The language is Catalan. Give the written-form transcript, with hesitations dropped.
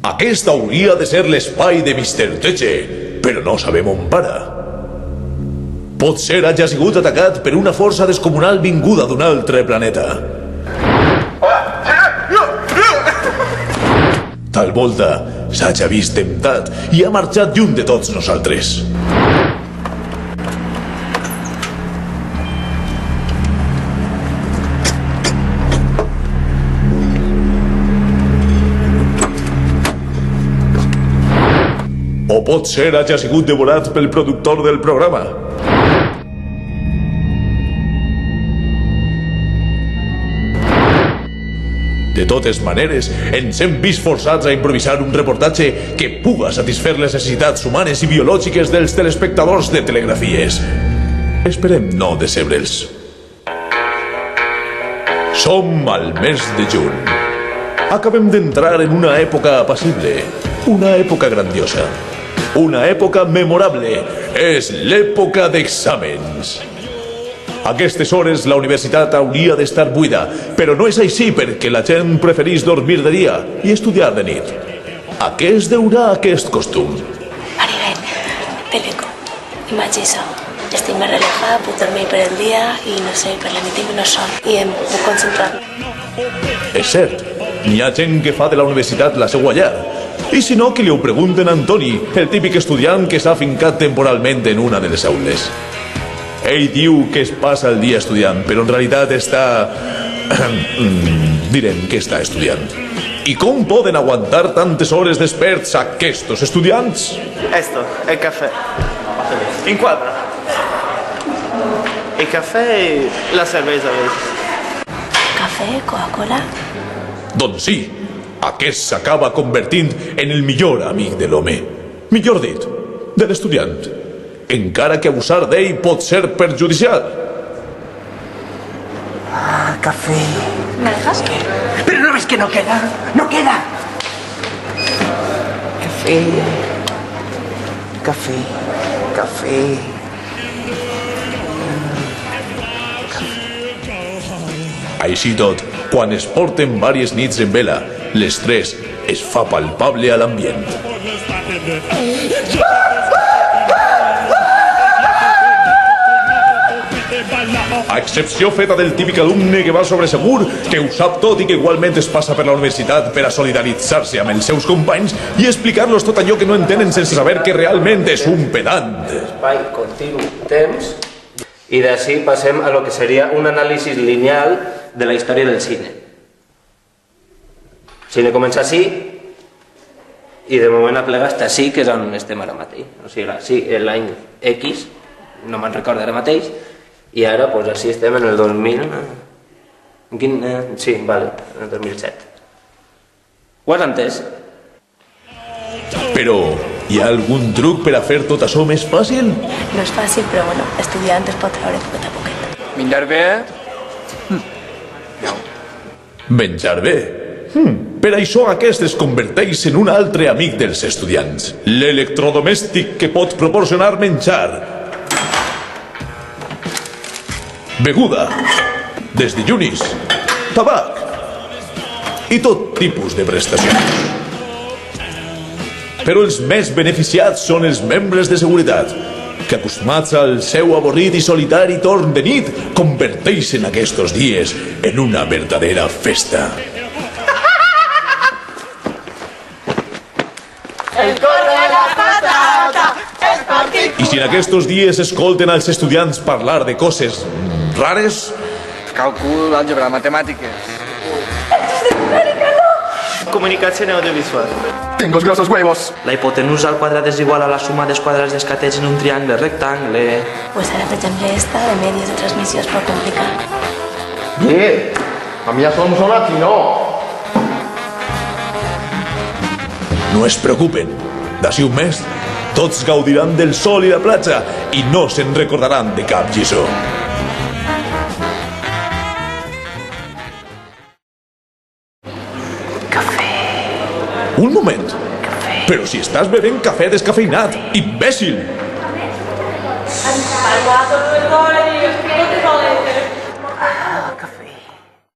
Aquest hauria de ser l'espai de Mr. Teche, però no sabem on para. Potser hagi sigut atacat per una força descomunal vinguda d'un altre planeta. Tal volta s'hagi vist temptat i ha marxat lluny de tots nosaltres. O potser hagi sigut devorat pel productor del programa. De totes maneres, ens hem vist forçats a improvisar un reportatge que puga satisfer les necessitats humanes i biològiques dels telespectadors de telegrafies. Esperem no decebre'ls. Som al mes de juny. Acabem d'entrar en una època apacible, una època grandiosa, una època memorable. És l'època d'exàmens. A aquestes hores la universitat hauria d'estar buida, però no és així perquè la gent prefereix dormir de dia i estudiar de nit. A què es deurà aquest costum? Maribel, Teleco, imatge això. Estic més relajada, puc dormir per el dia i no sé, per la nit tinc menys son i em puc concentrar. És cert, n'hi ha gent que fa de la universitat la seva llar. I si no, que li ho pregunten a Antoni, el típic estudiant que s'ha fincat temporalment en una de les aules. Ell diu que es passa el dia estudiant, però en realitat està... direm que està estudiant. I com poden aguantar tantes hores desperts aquests estudiants? Esto, el café. Enquadra. El café i la cervesa, ¿veis? Cafè, Coca-Cola? Doncs sí, aquest s'acaba convertint en el millor amic de l'home. Millor dit, de l'estudiant. Encara que abusar d'ell pot ser perjudicial. Ah, café. ¿Me dejas? Pero no ves que no queda. ¡No queda! Café. Café. Café. Així tot, quan es porten vàries nits en vela, l'estrès es fa palpable a l'ambient. A excepció feta del típic alumne que va sobre segur, que ho sap tot i que igualment es passa per la universitat per a solidaritzar-se amb els seus companys i explicar-los tot allò que no entenen sense saber que realment és un pedant. Espai, continu, temps, i d'ací passem a lo que seria un anàlisi lineal de la història del cine. El cine comença així i de moment aplega hasta així, que és on estem ara mateix. O sigui, sí, l'any X, no me'n recordo ara mateix, i ara, doncs, així estem en el 2000... Sí, vale, en el 2007. Ho has entès? Però hi ha algun truc per a fer tot això més fàcil? No és fàcil, però bueno, estudiant es pot treure poquet a poquet. Menjar bé. Menjar bé? Per això aquest es converteix en un altre amic dels estudiants. L'electrodomèstic que pot proporcionar menjar. Beguda, desdejunis, tabac i tot tipus de prestacions. Però els més beneficiats són els membres de seguretat, que acostumats al seu avorrit i solitari torn de nit, converteixen aquests dies en una verdadera festa. I si en aquests dies escolten als estudiants parlar de coses rares... Càlcul, àlgebra, matemàtiques. Comunicación audiovisual. Tengo grosos huevos. La hipotenusa al quadrat és igual a la suma dels quadrats dels catets en un triangle rectangle. Pues ara, per exemple, esta de medios de transmissió es pot complicar. Bien, a mí ya somos aquí, ¿no? No es preocupen, d'ací un mes tots gaudiran del sol i la platja i no se'n recordaran de cap lliçó. Un moment. Però si estàs bevent cafè descafeinat, imbècil! Ah, café.